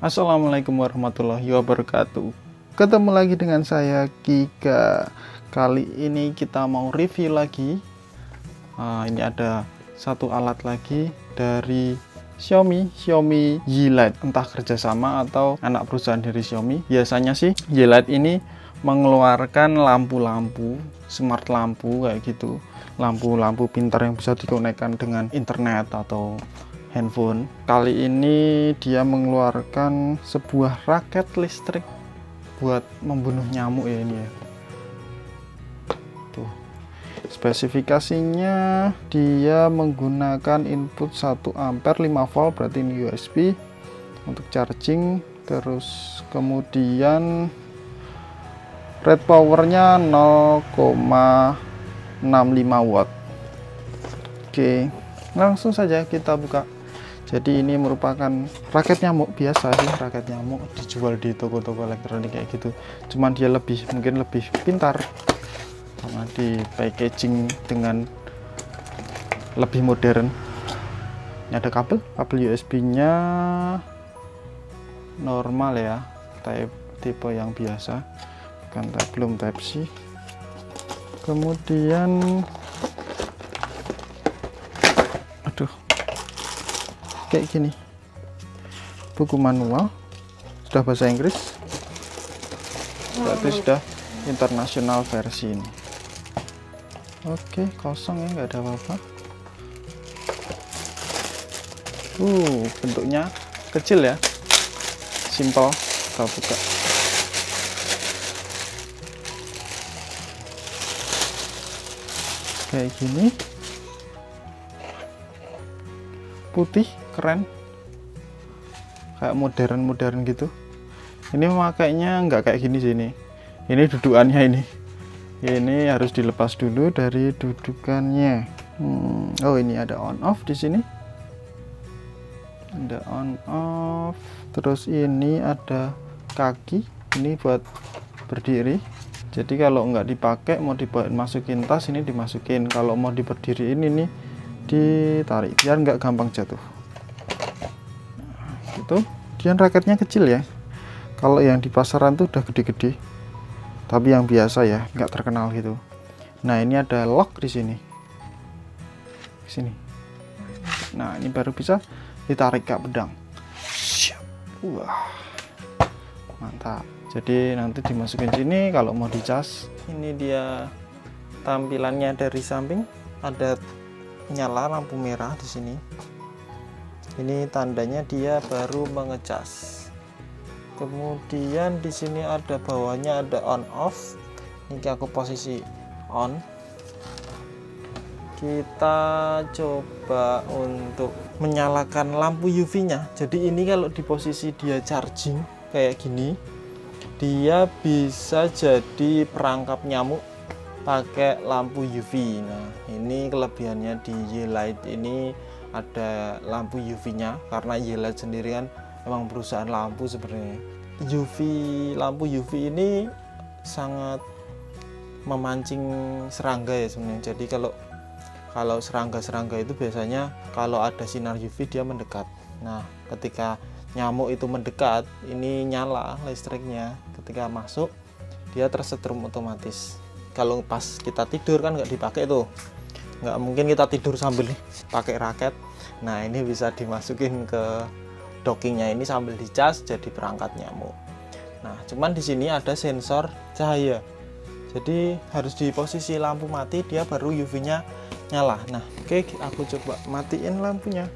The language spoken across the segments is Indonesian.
Assalamualaikum warahmatullahi wabarakatuh. Ketemu lagi dengan saya Giga. Kali ini kita mau review lagi. Ini ada satu alat lagi dari Xiaomi Yeelight. Entah kerjasama atau anak perusahaan dari Xiaomi. Biasanya sih Yeelight ini mengeluarkan lampu-lampu, smart lampu kayak gitu. Lampu-lampu pintar yang bisa dikonekkan dengan internet atau handphone. Kali ini dia mengeluarkan sebuah raket listrik buat membunuh nyamuk ya ini ya. Tuh. Spesifikasinya dia menggunakan input 1 ampere 5 volt, berarti ini USB untuk charging. Terus kemudian rate powernya 0,65 watt. Oke, langsung saja kita buka. Jadi ini merupakan raket nyamuk biasa sih, raket nyamuk dijual di toko-toko elektronik kayak gitu. Cuman dia mungkin lebih pintar karena di packaging dengan lebih modern. Ini ada kabel USB-nya normal ya, tipe yang biasa, belum Type C. Kemudian kayak gini, buku manual sudah bahasa Inggris, berarti sudah internasional versi ini. Oke, kosong ya, nggak ada apa-apa. Bentuknya kecil ya, simple. Kita buka. Kayak gini, putih, keren, kayak modern gitu. Ini memakainya nggak kayak gini sih, ini dudukannya ini harus dilepas dulu dari dudukannya. Oh, ini ada on off di sini, ada on off. Terus ini ada kaki, ini buat berdiri. Jadi kalau nggak dipakai, mau dimasukin tas, ini dimasukin. Kalau mau diberdiriin, ini ditarik biar nggak gampang jatuh. Gitu. Kemudian raketnya kecil ya. Kalau yang di pasaran tuh udah gede-gede, tapi yang biasa ya, nggak terkenal gitu. Nah, ini ada lock di sini. Nah, ini baru bisa ditarik kayak pedang. Wah, mantap. Jadi nanti dimasukin sini kalau mau dicas. Ini dia tampilannya dari samping, ada nyala lampu merah di sini. Ini tandanya dia baru mengecas. Kemudian di sini ada bawahnya ada on off. Ini aku posisi on. Kita coba untuk menyalakan lampu UV-nya. Jadi ini kalau di posisi dia charging kayak gini, dia bisa jadi perangkap nyamuk pakai lampu UV. Nah, ini kelebihannya di Yeelight ini, ada lampu UV-nya, karena Yeelight sendiri kan emang perusahaan lampu sebenarnya. Lampu UV ini sangat memancing serangga ya sebenarnya. Jadi kalau serangga itu biasanya kalau ada sinar UV dia mendekat. Nah, ketika nyamuk itu mendekat, ini nyala listriknya. Ketika masuk, dia tersetrum otomatis. Kalau pas kita tidur kan nggak dipakai tuh, nggak mungkin kita tidur sambil pakai raket. Nah, ini bisa dimasukin ke dockingnya ini sambil dicas jadi perangkat nyamuk. Nah, cuman di sini ada sensor cahaya, jadi harus di posisi lampu mati dia baru UV-nya nyala. Nah, oke, aku coba matiin lampunya.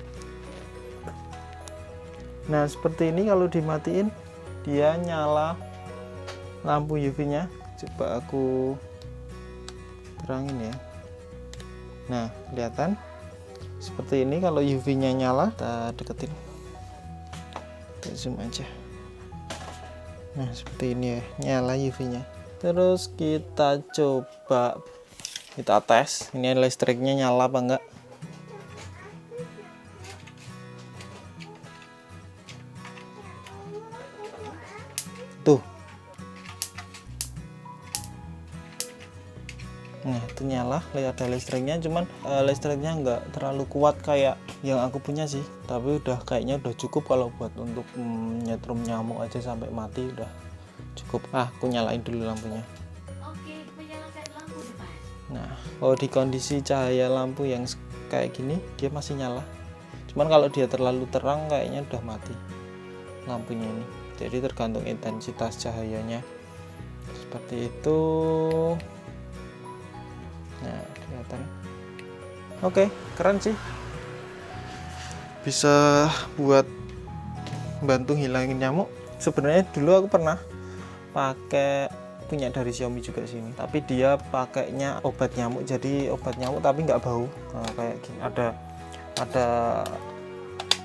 Nah, seperti ini kalau dimatiin dia nyala lampu UV-nya. Coba aku terangin ya. Nah, kelihatan seperti ini kalau UV-nya nyala. Kita deketin, kita zoom aja. Nah, seperti ini ya, nyala UV-nya. Terus kita coba kita tes ini listriknya nyala apa enggak. Tuh. Nah, itu nyala, lihat ada listriknya, cuman listriknya nggak terlalu kuat kayak yang aku punya sih, tapi udah kayaknya udah cukup kalau buat untuk nyetrum nyamuk aja sampai mati udah cukup. Aku nyalain dulu lampunya. Oke, menyalakan lampu depan. Nah, kalau di kondisi cahaya lampu yang kayak gini dia masih nyala, cuman kalau dia terlalu terang kayaknya udah mati lampunya ini. Jadi tergantung intensitas cahayanya seperti itu. Nah, kelihatan. Oke, keren sih, bisa buat bantu hilangin nyamuk. Sebenarnya dulu aku pernah pakai, punya dari Xiaomi juga sini, tapi dia pakainya obat nyamuk, jadi obat nyamuk tapi nggak bau. Nah, kayak gini ada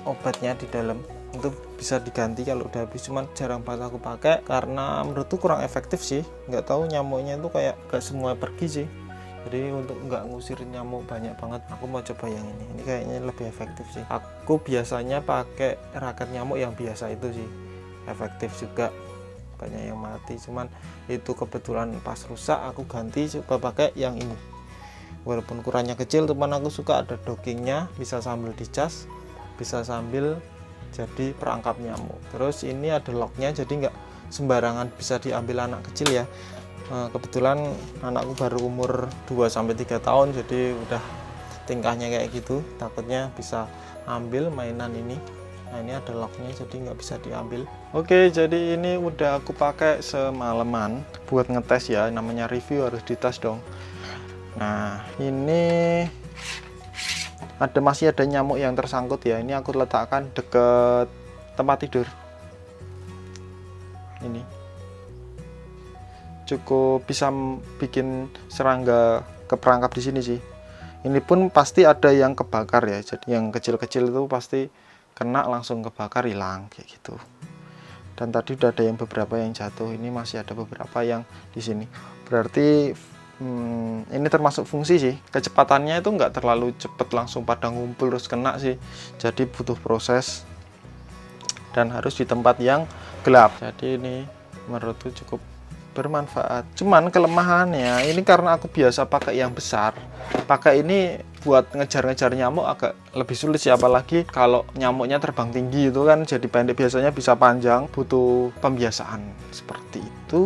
obatnya di dalam, itu bisa diganti kalau udah habis, cuman jarang banget aku pakai karena menurutku kurang efektif sih. Nggak tahu, nyamuknya itu kayak gak semua pergi sih, jadi untuk nggak ngusir nyamuk banyak banget aku mau coba yang ini kayaknya lebih efektif sih. Aku biasanya pakai raket nyamuk yang biasa itu sih, efektif juga, banyak yang mati, cuman itu kebetulan pas rusak aku ganti coba pakai yang ini. Walaupun ukurannya kecil, cuman aku suka ada dockingnya, bisa sambil dicas, bisa sambil jadi perangkap nyamuk. Terus ini ada locknya, jadi nggak sembarangan bisa diambil anak kecil ya. Kebetulan anakku baru umur 2-3 tahun, jadi udah tingkahnya kayak gitu, takutnya bisa ambil mainan ini. Nah, ini ada locknya jadi nggak bisa diambil. Oke, jadi ini udah aku pakai semalaman buat ngetes ya, namanya review harus dites dong. Nah, ini masih ada nyamuk yang tersangkut ya, ini aku letakkan deket tempat tidur ini, cukup bisa bikin serangga keperangkap di sini sih. Ini pun pasti ada yang kebakar ya, jadi yang kecil-kecil itu pasti kena langsung kebakar, hilang kayak gitu. Dan tadi udah ada yang beberapa yang jatuh, ini masih ada beberapa yang di sini. Berarti ini termasuk fungsi sih. Kecepatannya itu nggak terlalu cepet langsung pada ngumpul terus kena sih, jadi butuh proses dan harus di tempat yang gelap. Jadi ini menurutku cukup bermanfaat. Cuman kelemahannya ini karena aku biasa pakai yang besar, pakai ini buat ngejar-ngejar nyamuk agak lebih sulit sih, apalagi kalau nyamuknya terbang tinggi itu kan jadi pendek, biasanya bisa panjang, butuh pembiasaan seperti itu.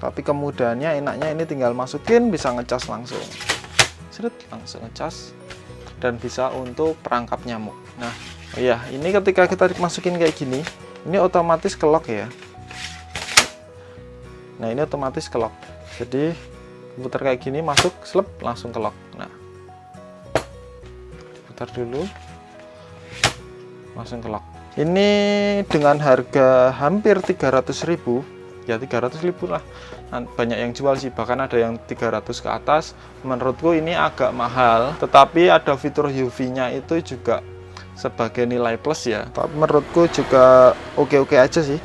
Tapi kemudahannya enaknya ini tinggal masukin, bisa ngecas langsung, seret langsung ngecas, dan bisa untuk perangkap nyamuk. Nah, oh iya, ini ketika kita masukin kayak gini, ini otomatis kelok ya. Nah, ini otomatis kelok, jadi putar kayak gini, masuk slep langsung kelok. Nah, putar dulu langsung kelok. Ini dengan harga hampir 300.000 ya, 300.000 lah. Banyak yang jual sih, bahkan ada yang 300 ke atas. Menurutku ini agak mahal, tetapi ada fitur UV nya itu juga sebagai nilai plus ya. Tapi menurutku juga oke-oke aja sih.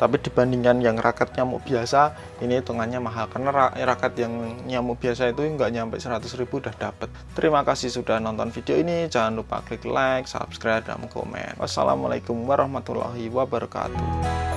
Tapi dibandingkan yang raket nyamuk biasa, ini hitungannya mahal, karena raket yang nyamuk biasa itu nggak nyampe 100.000 udah dapet. Terima kasih sudah nonton video ini, jangan lupa klik like, subscribe, dan komen. Wassalamualaikum warahmatullahi wabarakatuh.